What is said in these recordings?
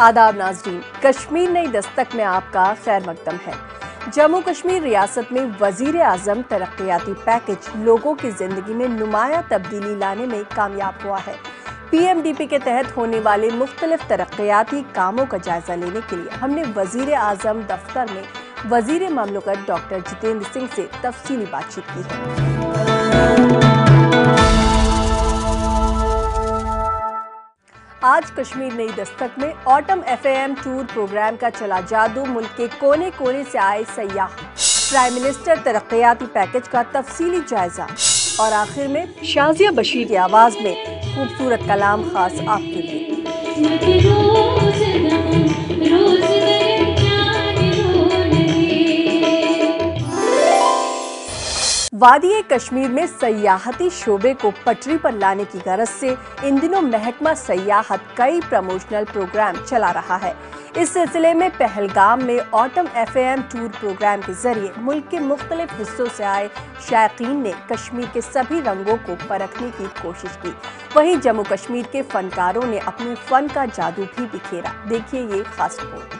आदाब नाज़रीन, कश्मीर नई दस्तक में आपका खैर मकदम है। जम्मू कश्मीर रियासत में वजीर आजम तरक्याती पैकेज लोगों की जिंदगी में नुमाया तब्दीली लाने में कामयाब हुआ है। PMDP के तहत होने वाले मुख्तलिफ तरक्याती कामों का जायजा लेने के लिए हमने वजीर आजम दफ्तर में वजीर मामलकत डॉक्टर जितेंद्र सिंह से तफसीली बातचीत की है। आज कश्मीर नई दस्तक में ऑटम FAM टूर प्रोग्राम का चला जादू, मुल्क के कोने कोने से आए सयाह, प्राइम मिनिस्टर तरक्याती पैकेज का तफसीली जायजा और आखिर में शाजिया बशीर की आवाज में खूबसूरत कलाम खास आपके लिए। वादी कश्मीर में सयाहती शोबे को पटरी पर लाने की गरज से इन दिनों महकमा सयाहत कई प्रमोशनल प्रोग्राम चला रहा है। इस सिलसिले में पहलगाम में ऑटम FAM टूर प्रोग्राम के जरिए मुल्क के मुख्तलिफ हिस्सों से आए शायकीन ने कश्मीर के सभी रंगों को परखने की कोशिश की। वहीं जम्मू कश्मीर के फनकारों ने अपने फन का जादू भी बिखेरा। देखिए ये खास रिपोर्ट।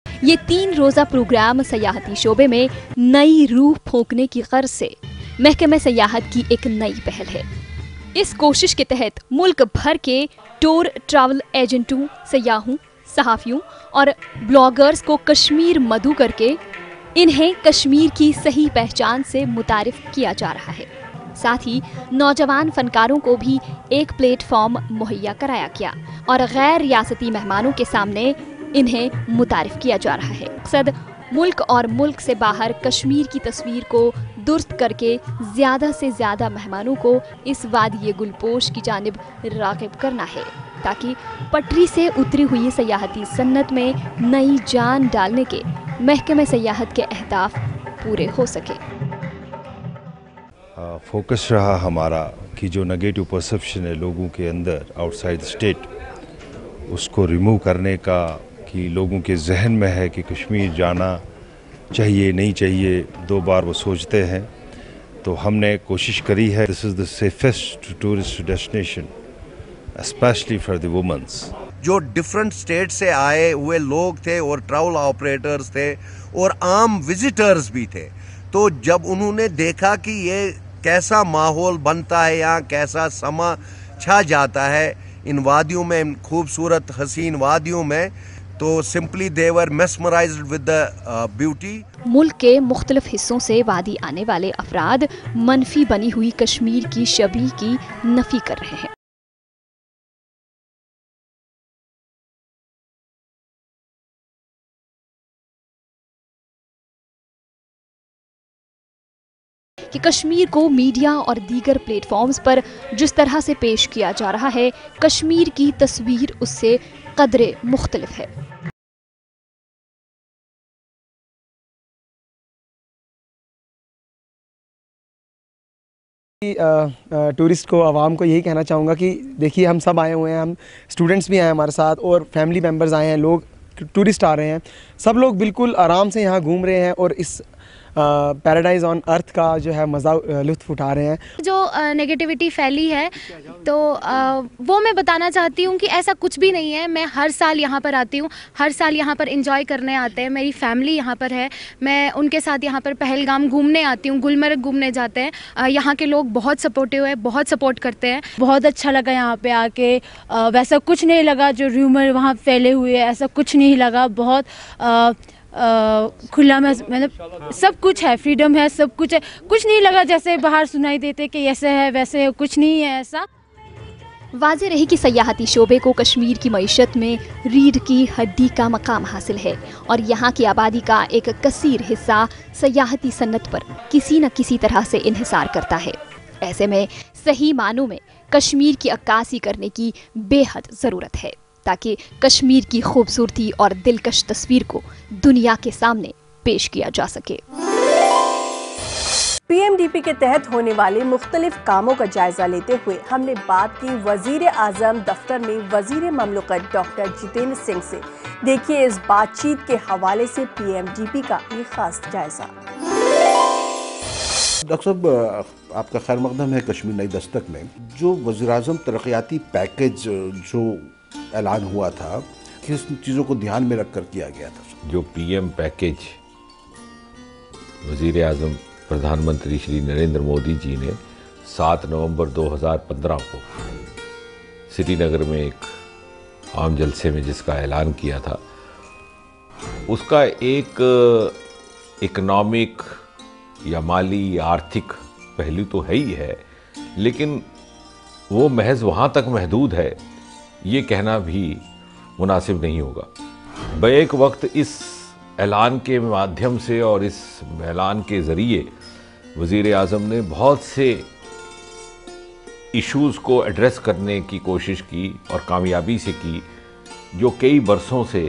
ये 3 रोज़ा प्रोग्राम सयाहती शोबे में नई रूह फूंकने की गर्ज से महकमे सयाहत की एक नई पहल है। इस कोशिश के तहत मुल्क भर के टूर ट्रैवल एजेंटों, सयाहों, सहाफ़ियों और ब्लॉगर्स को कश्मीर मदऊ करके इन्हें कश्मीर की सही पहचान से मुतारिफ किया जा रहा है। साथ ही नौजवान फनकारों को भी एक प्लेटफॉर्म मुहैया कराया गया और गैर रियासती मेहमानों के सामने इन्हें मुतारिफ किया जा रहा है। मकसद मुल्क और मुल्क से बाहर कश्मीर की तस्वीर को दुरुस्त करके ज़्यादा से ज़्यादा मेहमानों को इस वादी गुलपोश की जानिब राग़िब करना है, ताकि पटरी से उतरी हुई सयाहती सन्नत में नई जान डालने के महकमे सयाहत के अहदाफ पूरे हो सके। फोकस रहा हमारा कि जो नेगेटिव परसेप्शन है लोगों के अंदर आउटसाइड स्टेट, उसको रिमूव करने का, कि लोगों के जहन में है कि कश्मीर जाना चाहिए नहीं चाहिए, 2 बार वो सोचते हैं। तो हमने कोशिश करी है, this is the safest tourist destination specially for the womens. जो डिफरेंट स्टेट से आए हुए लोग थे और ट्रैवल ऑपरेटर्स थे और आम विजिटर्स भी थे, तो जब उन्होंने देखा कि ये कैसा माहौल बनता है, यहाँ कैसा समा छा जाता है इन वादियों में, इन खूबसूरत हसीन वादियों में, तो simply they were mesmerised with the beauty. मुल्क के मुख्तलिफ हिस्सों से वादी आने वाले अफराद मनफी बनी हुई कश्मीर की शबीह की नफी कर रहे हैं। कि कश्मीर को मीडिया और दीगर प्लेटफॉर्म्स पर जिस तरह से पेश किया जा रहा है, कश्मीर की तस्वीर उससे कदरे मुख्तलिफ है। टूरिस्ट को, आवाम को यही कहना चाहूँगा कि देखिए, हम सब आए हुए हैं, हम स्टूडेंट्स भी आए हैं हमारे साथ और फैमिली मेम्बर्स आए हैं, लोग टूरिस्ट आ रहे हैं, सब लोग बिल्कुल आराम से यहाँ घूम रहे हैं और इस पैराडाइज ऑन अर्थ का जो है मज़ा लुत्फ़ उठा रहे हैं। जो नेगेटिविटी फैली है तो वो मैं बताना चाहती हूँ कि ऐसा कुछ भी नहीं है। मैं हर साल यहाँ पर आती हूँ, हर साल यहाँ पर एंजॉय करने आते हैं, मेरी फैमिली यहाँ पर है, मैं उनके साथ यहाँ पर पहलगाम घूमने आती हूँ, गुलमर्ग घूमने जाते हैं। यहाँ के लोग बहुत सपोर्टिव है, बहुत सपोर्ट करते हैं। बहुत अच्छा लगा यहाँ पे आके, वैसा कुछ नहीं लगा जो र्यूमर वहाँ फैले हुए, ऐसा कुछ नहीं लगा। बहुत खुला मतलब सब कुछ है, फ्रीडम है, सब कुछ है, कुछ नहीं लगा जैसे बाहर सुनाई देते कि ऐसे है वैसे है, कुछ नहीं है ऐसा। वाज़ेह रही कि सयाहती शोबे को कश्मीर की मईशत में रीढ़ की हड्डी का मकाम हासिल है और यहाँ की आबादी का एक कसीर हिस्सा सयाहती सन्नत पर किसी न किसी तरह से इन्हिसार करता है। ऐसे में सही मानों में कश्मीर की अक्कासी करने की बेहद ज़रूरत है। ताकि कश्मीर की खूबसूरती और दिलकश तस्वीर को दुनिया के सामने पेश किया जा सके। पीएमडीपी के तहत होने वाले मुख्तलिफ कामों का जायजा लेते हुए हमने बात की वजीर आजम दफ्तर में वजीर ममलकत डॉक्टर जितेंद्र सिंह से। देखिए इस बातचीत के हवाले से पीएमडीपी का ये खास जायजा। डॉक्टर साहब, आपका खैर मकदम है कश्मीर नई दस्तक में। जो वज़ीर-ए-आज़म तरक्याती पैकेज जो ऐलान हुआ था, किस चीज़ों को ध्यान में रखकर किया गया था? जो पीएम पैकेज वज़ीर-ए-आज़म प्रधानमंत्री श्री नरेंद्र मोदी जी ने 7 नवंबर 2015 को श्रीनगर में एक आम जलसे में जिसका ऐलान किया था, उसका एक इकोनॉमिक या माली या आर्थिक पहलू तो है ही है, लेकिन वो महज वहाँ तक महदूद है ये कहना भी मुनासिब नहीं होगा। बैक वक्त इस ऐलान के माध्यम से और इस ऐलान के ज़रिए वज़ीर आज़म ने बहुत से इश्यूज़ को एड्रेस करने की कोशिश की और कामयाबी से की, जो कई बरसों से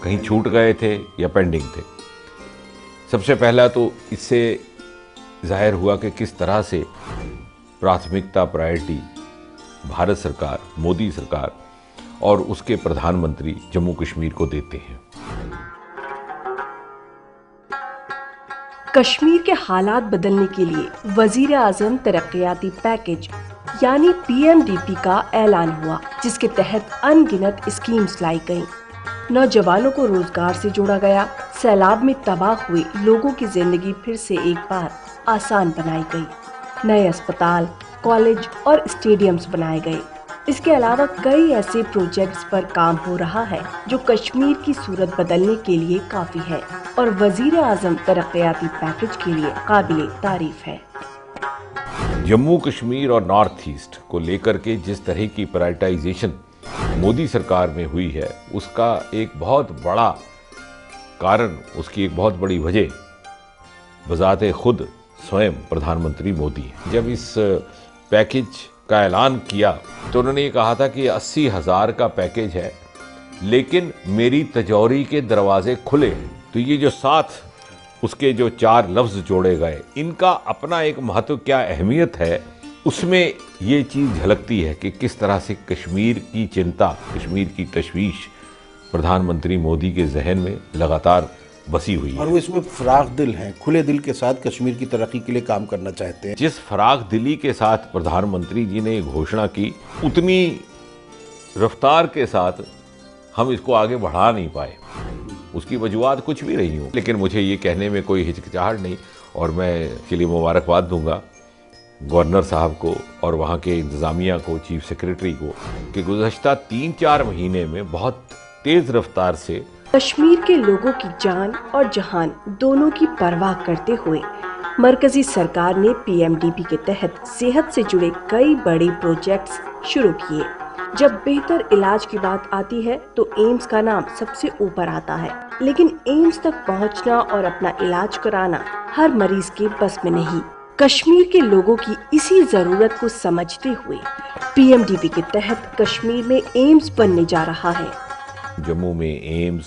कहीं छूट गए थे या पेंडिंग थे। सबसे पहला तो इससे ज़ाहिर हुआ कि किस तरह से प्राथमिकता प्रायोरिटी भारत सरकार, मोदी सरकार और उसके प्रधानमंत्री जम्मू कश्मीर को देते हैं। कश्मीर के हालात बदलने के लिए वजीर आजम तरक्याती पैकेज यानी पीएमडीपी का ऐलान हुआ, जिसके तहत अनगिनत स्कीम्स लाई गईं। नौजवानों को रोजगार से जोड़ा गया। सैलाब में तबाह हुए लोगों की जिंदगी फिर से एक बार आसान बनाई गई। नए अस्पताल, कॉलेज और स्टेडियम्स बनाए गए। इसके अलावा कई ऐसे प्रोजेक्ट्स पर काम हो रहा है जो कश्मीर की सूरत बदलने के लिए काफी है और वजीर आजम तरक्याती पैकेज के लिए काबिले तारीफ है। जम्मू कश्मीर और नॉर्थ ईस्ट को लेकर के जिस तरह की प्रायोरिटाइजेशन मोदी सरकार में हुई है, उसका एक बहुत बड़ा कारण, उसकी एक बहुत बड़ी वजह बजाते खुद स्वयं प्रधानमंत्री मोदी है। जब इस पैकेज का ऐलान किया तो उन्होंने ये कहा था कि 80,000 का पैकेज है, लेकिन मेरी तिजोरी के दरवाजे खुले हैं। तो ये जो साथ उसके जो 4 लफ्ज़ जोड़े गए, इनका अपना एक महत्व, क्या अहमियत है, उसमें ये चीज़ झलकती है कि किस तरह से कश्मीर की चिंता, कश्मीर की तशवीश प्रधानमंत्री मोदी के जहन में लगातार बसी हुई है। और वो इसमें फराग दिल हैं, खुले दिल के साथ कश्मीर की तरक्की के लिए काम करना चाहते हैं। जिस फराग दिली के साथ प्रधानमंत्री जी ने घोषणा की, उतनी रफ्तार के साथ हम इसको आगे बढ़ा नहीं पाए। उसकी वजूहत कुछ भी रही हूँ, लेकिन मुझे ये कहने में कोई हिचकिचाहट नहीं और मैं इसके लिए मुबारकबाद दूंगा गवर्नर साहब को और वहाँ के इंतज़ामिया को, चीफ सेक्रेटरी को, कि गुज़श्ता 3-4 महीने में बहुत तेज़ रफ्तार से कश्मीर के लोगों की जान और जहान दोनों की परवाह करते हुए मरकजी सरकार ने पीएमडीपी के तहत सेहत से जुड़े कई बड़े प्रोजेक्ट्स शुरू किए। जब बेहतर इलाज की बात आती है तो एम्स का नाम सबसे ऊपर आता है, लेकिन एम्स तक पहुंचना और अपना इलाज कराना हर मरीज के बस में नहीं। कश्मीर के लोगों की इसी जरूरत को समझते हुए पीएमडीपी के तहत कश्मीर में एम्स बनने जा रहा है। जम्मू में एम्स,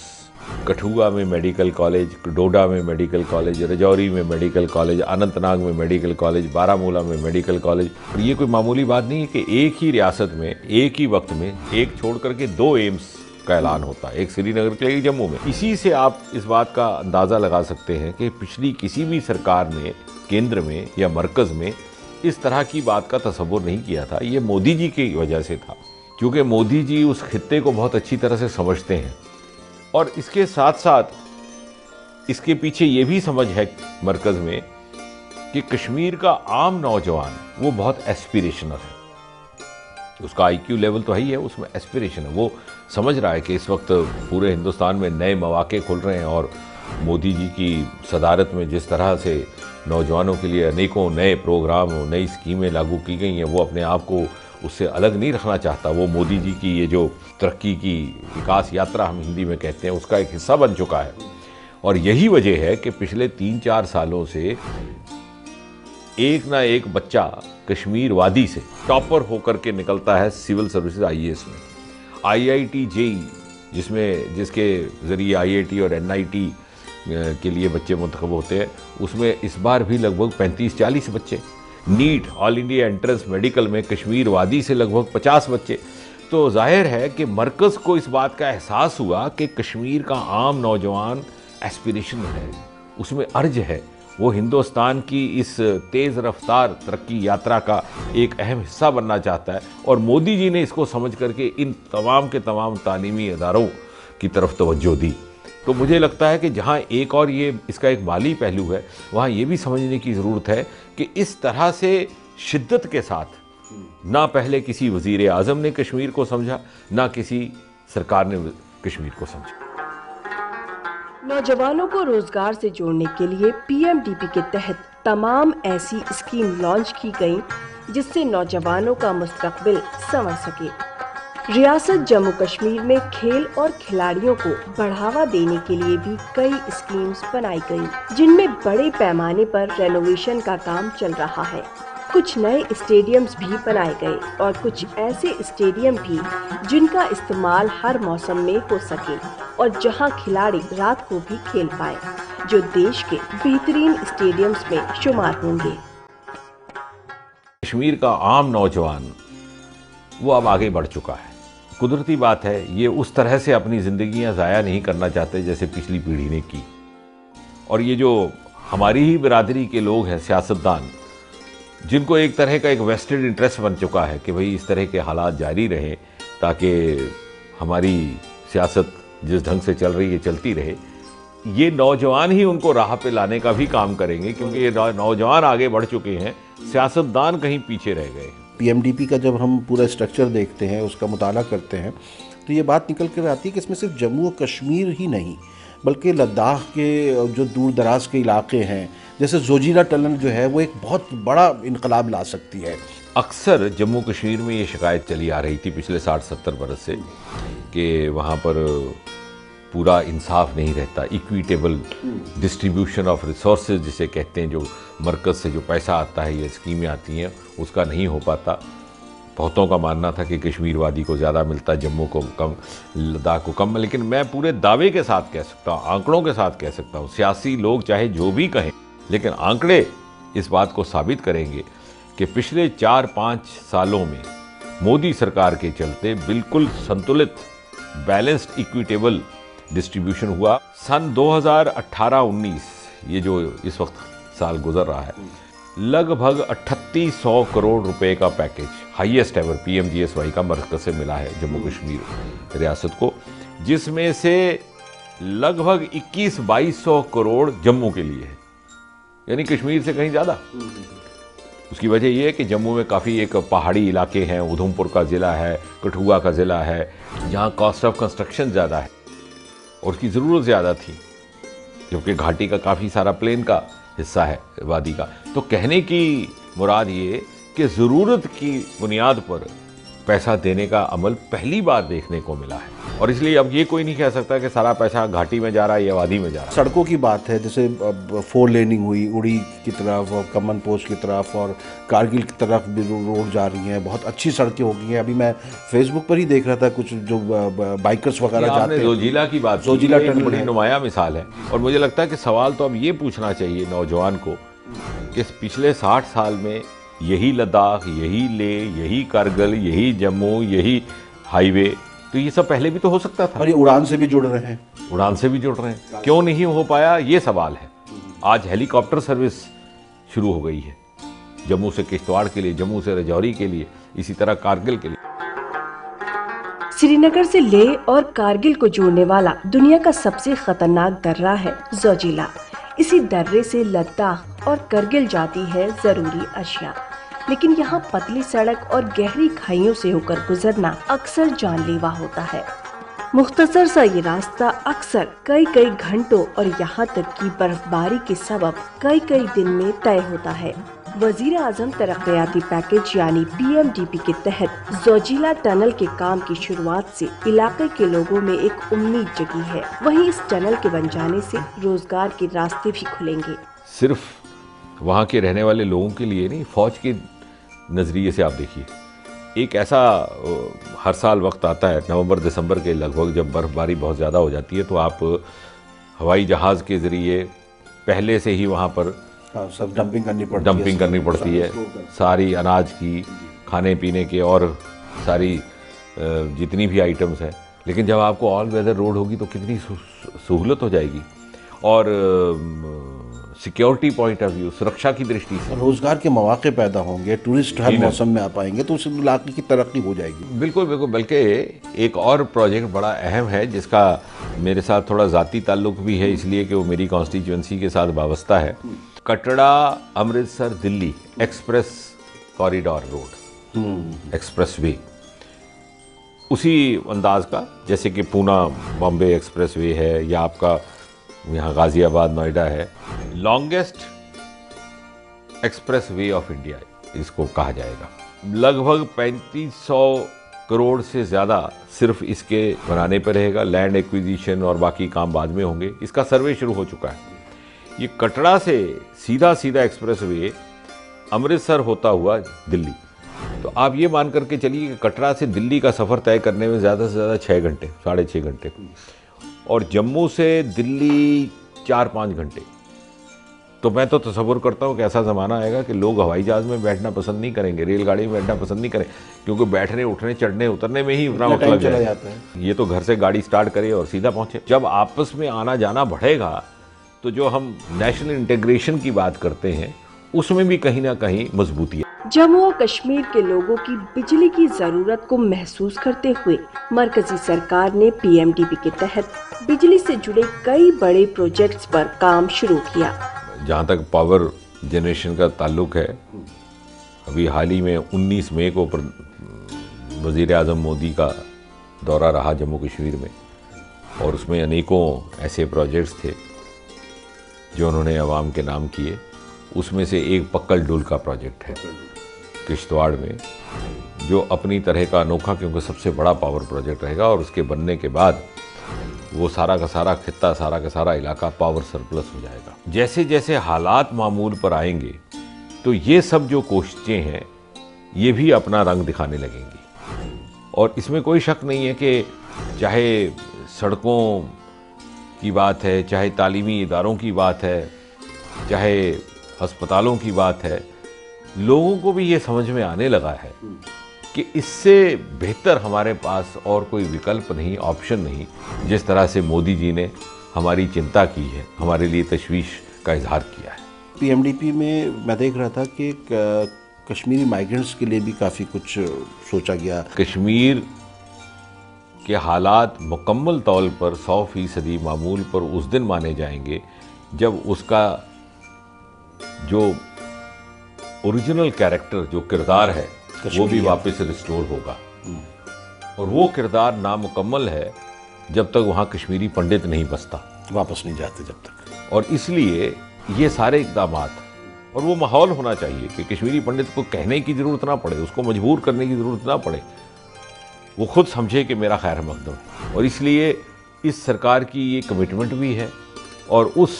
कठुआ में मेडिकल कॉलेज, डोडा में मेडिकल कॉलेज, रजौरी में मेडिकल कॉलेज, अनंतनाग में मेडिकल कॉलेज, बारामूला में मेडिकल कॉलेज। ये कोई मामूली बात नहीं है कि एक ही रियासत में एक ही वक्त में एक छोड़ करके 2 एम्स का ऐलान होता है, एक श्रीनगर के लिए, एक जम्मू में। इसी से आप इस बात का अंदाज़ा लगा सकते हैं कि पिछली किसी भी सरकार ने केंद्र में या मरकज़ में इस तरह की बात का तसव्वुर नहीं किया था। ये मोदी जी की वजह से था, क्योंकि मोदी जी उस खित्ते को बहुत अच्छी तरह से समझते हैं और इसके साथ साथ इसके पीछे ये भी समझ है मरकज़ में कि कश्मीर का आम नौजवान वो बहुत एस्पिरेशनल है। उसका आईक्यू लेवल तो ही है, उसमें एस्पिरेशन है। वो समझ रहा है कि इस वक्त पूरे हिंदुस्तान में नए मौके खुल रहे हैं और मोदी जी की सदारत में जिस तरह से नौजवानों के लिए अनेकों नए प्रोग्राम, नई स्कीमें लागू की गई हैं, वो अपने आप को उससे अलग नहीं रखना चाहता। वो मोदी जी की ये जो तरक्की की विकास यात्रा हम हिंदी में कहते हैं, उसका एक हिस्सा बन चुका है। और यही वजह है कि पिछले 3-4 सालों से एक ना एक बच्चा कश्मीर वादी से टॉपर होकर के निकलता है सिविल सर्विसेज IAS में। IIT JEE जिसके ज़रिए IIT और NIT के लिए बच्चे मुंतखब होते हैं, उसमें इस बार भी लगभग 35-40 बच्चे। NEET all India entrance medical में कश्मीर वादी से लगभग 50 बच्चे। तो जाहिर है कि मरकज़ को इस बात का एहसास हुआ कि कश्मीर का आम नौजवान एस्पिरेशनल है, उसमें अर्ज है, वो हिंदुस्तान की इस तेज़ रफ्तार तरक्की यात्रा का एक अहम हिस्सा बनना चाहता है। और मोदी जी ने इसको समझ करके इन तमाम के तमाम तालीमी इदारों की तरफ तवज्जो दी। तो मुझे लगता है कि जहाँ एक और ये इसका एक माली पहलू है, वहाँ ये भी समझने की ज़रूरत है कि इस तरह से शिद्दत के साथ ना पहले किसी वज़ीर आज़म ने कश्मीर को समझा, ना किसी सरकार ने कश्मीर को समझा। नौजवानों को रोजगार से जोड़ने के लिए PMDP के तहत तमाम ऐसी स्कीम लॉन्च की गई जिससे नौजवानों का मुस्तकबिल संवर सके। रियासत जम्मू कश्मीर में खेल और खिलाड़ियों को बढ़ावा देने के लिए भी कई स्कीम्स बनाई गई, जिनमें बड़े पैमाने पर रेनोवेशन का काम चल रहा है। कुछ नए स्टेडियम्स भी बनाए गए और कुछ ऐसे स्टेडियम भी जिनका इस्तेमाल हर मौसम में हो सके और जहां खिलाड़ी रात को भी खेल पाए, जो देश के बेहतरीन स्टेडियम्स में शुमार होंगे। कश्मीर का आम नौजवान वो अब आगे बढ़ चुका है। कुदरती बात है, ये उस तरह से अपनी ज़िंदगियां ज़ाया नहीं करना चाहते जैसे पिछली पीढ़ी ने की। और ये जो हमारी ही बिरादरी के लोग हैं, सियासतदान, जिनको एक तरह का एक वेस्टेड इंटरेस्ट बन चुका है कि भाई इस तरह के हालात जारी रहें ताकि हमारी सियासत जिस ढंग से चल रही है चलती रहे, ये नौजवान ही उनको राह पे लाने का भी काम करेंगे, क्योंकि ये नौजवान आगे बढ़ चुके हैं, सियासतदान कहीं पीछे रह गए हैं। PMDP का जब हम पूरा स्ट्रक्चर देखते हैं, उसका मुताला करते हैं, तो ये बात निकल कर आती है कि इसमें सिर्फ जम्मू और कश्मीर ही नहीं बल्कि लद्दाख के जो दूर दराज के इलाके हैं, जैसे जोजिला टनल जो है वो एक बहुत बड़ा इनकलाब ला सकती है। अक्सर जम्मू कश्मीर में ये शिकायत चली आ रही थी पिछले 60-70 बरस से कि वहाँ पर पूरा इंसाफ नहीं रहता, इक्विटेबल डिस्ट्रीब्यूशन ऑफ रिसोर्सेज जिसे कहते हैं, जो मरकज़ से जो पैसा आता है, ये स्कीमें आती हैं, उसका नहीं हो पाता। बहुतों का मानना था कि कश्मीर वादी को ज़्यादा मिलता, जम्मू को कम, लद्दाख को कम। लेकिन मैं पूरे दावे के साथ कह सकता हूँ, आंकड़ों के साथ कह सकता हूँ, सियासी लोग चाहे जो भी कहें, लेकिन आंकड़े इस बात को साबित करेंगे कि पिछले 4-5 सालों में मोदी सरकार के चलते बिल्कुल संतुलित, बैलेंस्ड, इक्विटेबल डिस्ट्रीब्यूशन हुआ। सन 2018-19 ये जो इस वक्त साल गुजर रहा है, लगभग 3800 करोड़ रुपए का पैकेज, हाईएस्ट एवर PMGSY का मरकज़ से मिला है जम्मू कश्मीर रियासत को, जिसमें से लगभग 21-2200 करोड़ जम्मू के लिए है, यानी कश्मीर से कहीं ज़्यादा। उसकी वजह यह है कि जम्मू में काफ़ी एक पहाड़ी इलाके हैं, उधमपुर का ज़िला है, कठुआ का ज़िला है, जहाँ कॉस्ट ऑफ कंस्ट्रक्शन ज़्यादा है और उसकी ज़रूरत ज़्यादा थी, क्योंकि घाटी का काफ़ी सारा प्लेन का हिस्सा है, वादी का। तो कहने की मुराद ये कि ज़रूरत की बुनियाद पर पैसा देने का अमल पहली बार देखने को मिला है, और इसलिए अब ये कोई नहीं कह सकता कि सारा पैसा घाटी में जा रहा है या वादी में जा रहा है। सड़कों की बात है, जैसे 4 लेनिंग हुई, उड़ी की तरफ और कमन पोस्ट की तरफ और कारगिल की तरफ भी रोड जा रही हैं, बहुत अच्छी सड़कें हो गई हैं। अभी मैं फेसबुक पर ही देख रहा था, कुछ जो बाइकर्स वगैरह जाते हैं। जोजिला की बात, जोजिला टनल बड़ी नुमाया मिसाल है। और मुझे लगता है कि सवाल तो अब ये पूछना चाहिए नौजवान को कि पिछले 60 साल में यही लद्दाख, यही लेह, यही कारगिल, यही जम्मू, यही हाईवे, तो ये सब पहले भी तो हो सकता था। और ये उड़ान से भी जुड़ रहे हैं, उड़ान से भी जुड़ रहे हैं, क्यों नहीं हो पाया, ये सवाल है। आज हेलीकॉप्टर सर्विस शुरू हो गई है जम्मू से किश्तवाड़ के लिए, जम्मू से राजौरी के लिए, इसी तरह कारगिल के लिए। श्रीनगर से लेह और कारगिल को जोड़ने वाला दुनिया का सबसे खतरनाक दर्रा है जोजिला। इसी दर्रे से लद्दाख और करगिल जाती है जरूरी अशिया, लेकिन यहाँ पतली सड़क और गहरी खाइयों से होकर गुजरना अक्सर जानलेवा होता है। मुख्तसर सा ये रास्ता अक्सर कई घंटों और यहाँ तक कि बर्फबारी के सबब कई दिन में तय होता है। वजीर आजम तरक्याती पैकेज यानी PMDP के तहत जोजिला टनल के काम की शुरुआत से इलाके के लोगों में एक उम्मीद जगी है। वहीं इस टनल के बन जाने से रोजगार के रास्ते भी खुलेंगे। सिर्फ वहाँ के रहने वाले लोगों के लिए नहीं, फौज के नज़रिए से आप देखिए, एक ऐसा हर साल वक्त आता है नवंबर दिसंबर के लगभग, जब बर्फ़बारी बहुत ज़्यादा हो जाती है, तो आप हवाई जहाज़ के ज़रिए पहले से ही वहाँ पर सब डंपिंग करनी पड़ती है सारी अनाज की, खाने पीने के और सारी जितनी भी आइटम्स हैं। लेकिन जब आपको ऑल वेदर रोड होगी तो कितनी सहूलत हो जाएगी, और सिक्योरिटी पॉइंट ऑफ व्यू, सुरक्षा की दृष्टि से रोजगार के मौके पैदा होंगे, टूरिस्ट हर मौसम में आ पाएंगे, तो उस इलाके की तरक्की हो जाएगी। बिल्कुल बिल्कुल। बल्कि एक और प्रोजेक्ट बड़ा अहम है जिसका मेरे साथ थोड़ा ज़ाती ताल्लुक भी है, इसलिए कि वो मेरी कॉन्स्टिट्यूंसी के साथ वाबस्ता है। Katra Amritsar Delhi express corridor road, express way, उसी अंदाज का जैसे कि पूना बॉम्बे एक्सप्रेस वे है, या आपका यहाँ गाज़ियाबाद नोएडा है। Longest express way of India इसको कहा जाएगा। लगभग 3500 करोड़ से ज़्यादा सिर्फ इसके बनाने पर रहेगा। लैंड एक्विजिशन और बाकी काम बाद में होंगे। इसका सर्वे शुरू हो चुका है। ये कटरा से सीधा एक्सप्रेस वे अमृतसर होता हुआ दिल्ली। तो आप ये मान करके चलिए कि कटरा से दिल्ली का सफ़र तय करने में ज़्यादा से ज़्यादा 6 घंटे, 6.5 घंटे, और जम्मू से दिल्ली 4-5 घंटे। तो मैं तो तसव्वुर करता हूँ कि ऐसा ज़माना आएगा कि लोग हवाई जहाज़ में बैठना पसंद नहीं करेंगे, रेलगाड़ी में बैठना पसंद नहीं करेंगे, क्योंकि बैठने उठने चढ़ने उतरने में ही इतना वक्त लग जाता है। ये तो घर से गाड़ी स्टार्ट करे और सीधा पहुँचे। जब आपस में आना जाना बढ़ेगा तो जो हम नेशनल इंटीग्रेशन की बात करते हैं उसमें भी कहीं ना कहीं मजबूती है। जम्मू और कश्मीर के लोगों की बिजली की जरूरत को महसूस करते हुए मरकजी सरकार ने पीएमडीपी के तहत बिजली से जुड़े कई बड़े प्रोजेक्ट्स पर काम शुरू किया। जहाँ तक पावर जनरेशन का ताल्लुक है, अभी हाल ही में 19 मई को वज़ीर आज़म मोदी का दौरा रहा जम्मू कश्मीर में, और उसमें अनेकों ऐसे प्रोजेक्ट्स थे जो उन्होंने अवाम के नाम किए। उसमें से एक पक्कल डुल का प्रोजेक्ट है किश्तवाड़ में, जो अपनी तरह का अनोखा, क्योंकि सबसे बड़ा पावर प्रोजेक्ट रहेगा, और उसके बनने के बाद वो सारा का सारा खित्ता, सारा का सारा इलाका पावर सरप्लस हो जाएगा। जैसे जैसे हालात मामूल पर आएंगे तो ये सब जो कोशिशें हैं ये भी अपना रंग दिखाने लगेंगी। और इसमें कोई शक नहीं है कि चाहे सड़कों की बात है, चाहे तालीमी इदारों की बात है, चाहे अस्पतालों की बात है, लोगों को भी ये समझ में आने लगा है कि इससे बेहतर हमारे पास और कोई विकल्प नहीं, ऑप्शन नहीं। जिस तरह से मोदी जी ने हमारी चिंता की है, हमारे लिए तशवीश का इजहार किया है। पीएमडीपी में मैं देख रहा था कि कश्मीरी माइग्रेंट्स के लिए भी काफ़ी कुछ सोचा गया। कश्मीर के हालात मुकम्मल तौर पर 100% मामूल पर उस दिन माने जाएंगे जब उसका जो ओरिजिनल कैरेक्टर, जो किरदार है, वो भी वापस रिस्टोर होगा। और वो किरदार नामुकम्मल है जब तक वहाँ कश्मीरी पंडित नहीं बसता, वापस नहीं जाते जब तक। और इसलिए ये सारे इक़दामात, और वो माहौल होना चाहिए कि कश्मीरी पंडित को कहने की ज़रूरत ना पड़े, उसको मजबूर करने की ज़रूरत ना पड़े, वो खुद समझे कि मेरा खैर मकदम है। और इसलिए इस सरकार की ये कमिटमेंट भी है, और उस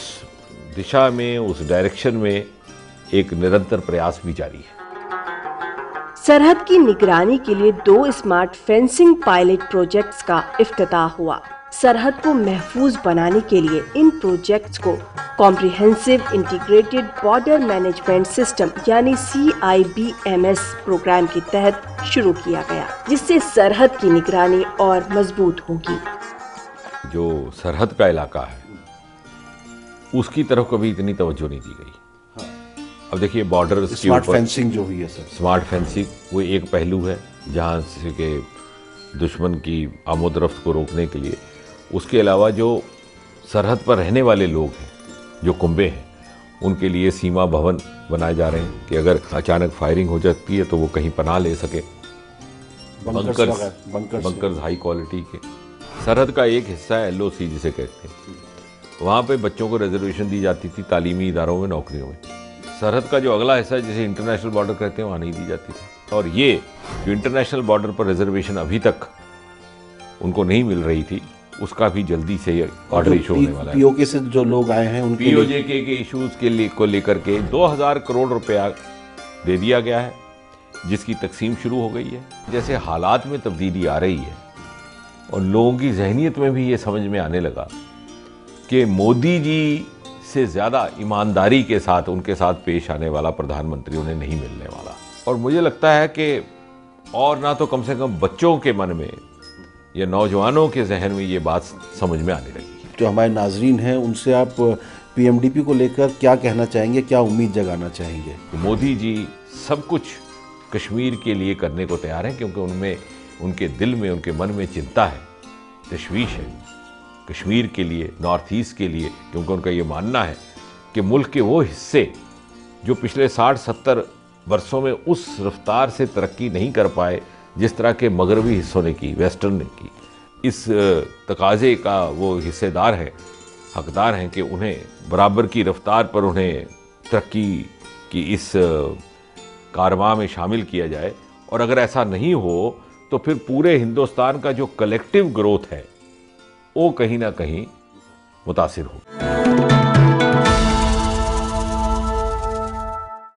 दिशा में, उस डायरेक्शन में एक निरंतर प्रयास भी जारी है। सरहद की निगरानी के लिए 2 स्मार्ट फेंसिंग पायलट प्रोजेक्ट्स का इफ्तिताह हुआ। सरहद को महफूज बनाने के लिए इन प्रोजेक्ट्स को comprehensive integrated border management system यानी CIBMS प्रोग्राम के तहत शुरू किया गया, जिससे सरहद की निगरानी और मजबूत होगी। जो सरहद का इलाका है उसकी तरफ कभी इतनी तवज्जो नहीं दी गई। अब देखिए बॉर्डर स्मार्ट फेंसिंग जो हुई है सर, स्मार्ट फेंसिंग वो एक पहलू है जहाँ से के दुश्मन की आमोदरफ्त को रोकने के लिए। उसके अलावा जो सरहद पर रहने वाले लोग हैं, जो कुंबे हैं, उनके लिए सीमा भवन बनाए जा रहे हैं कि अगर अचानक फायरिंग हो जाती है तो वो कहीं पनाह ले सके। बंकर्स हाई क्वालिटी के। सरहद का एक हिस्सा है LOC जिसे कहते हैं, वहाँ पे बच्चों को रिजर्वेशन दी जाती थी तालीमी इदारों में, नौकरियों में। सरहद का जो अगला हिस्सा है जिसे इंटरनेशनल बॉर्डर कहते हैं, वहाँ नहीं दी जाती थी। और ये जो इंटरनेशनल बॉर्डर पर रिजर्वेशन अभी तक उनको नहीं मिल रही थी, उसका भी जल्दी से ऑर्डर इशू होने वाला है। POK से जो लोग आए हैं उनके POJK के इशूज़ के लिए को लेकर के 2000 करोड़ रुपया दे दिया गया है। जिसकी तकसीम शुरू हो गई है। जैसे हालात में तब्दीली आ रही है और लोगों की जहनीत में भी ये समझ में आने लगा कि मोदी जी से ज़्यादा ईमानदारी के साथ उनके साथ पेश आने वाला प्रधानमंत्री उन्हें नहीं मिलने वाला। और मुझे लगता है कि और ना तो कम से कम बच्चों के मन में या नौजवानों के जहन में ये बात समझ में आने लगी। जो हमारे नाजरीन हैं उनसे आप पीएमडीपी को लेकर क्या कहना चाहेंगे, क्या उम्मीद जगाना चाहेंगे? मोदी जी सब कुछ कश्मीर के लिए करने को तैयार हैं, क्योंकि उनमें, उनके दिल में, उनके मन में चिंता है, तशवीश है कश्मीर के लिए, नॉर्थ ईस्ट के लिए, क्योंकि उनका ये मानना है कि मुल्क के वो हिस्से जो पिछले 60-70 वर्षों में उस रफ्तार से तरक्की नहीं कर पाए जिस तरह के मगरबी हिस्सों ने की, वेस्टर्न ने की, इस तकाजे का वो हिस्सेदार है, हकदार हैं कि उन्हें बराबर की रफ्तार पर उन्हें तरक्की की इस कारवां में शामिल किया जाए। और अगर ऐसा नहीं हो तो फिर पूरे हिंदुस्तान का जो कलेक्टिव ग्रोथ है वो कहीं ना कहीं मुतासिर हो।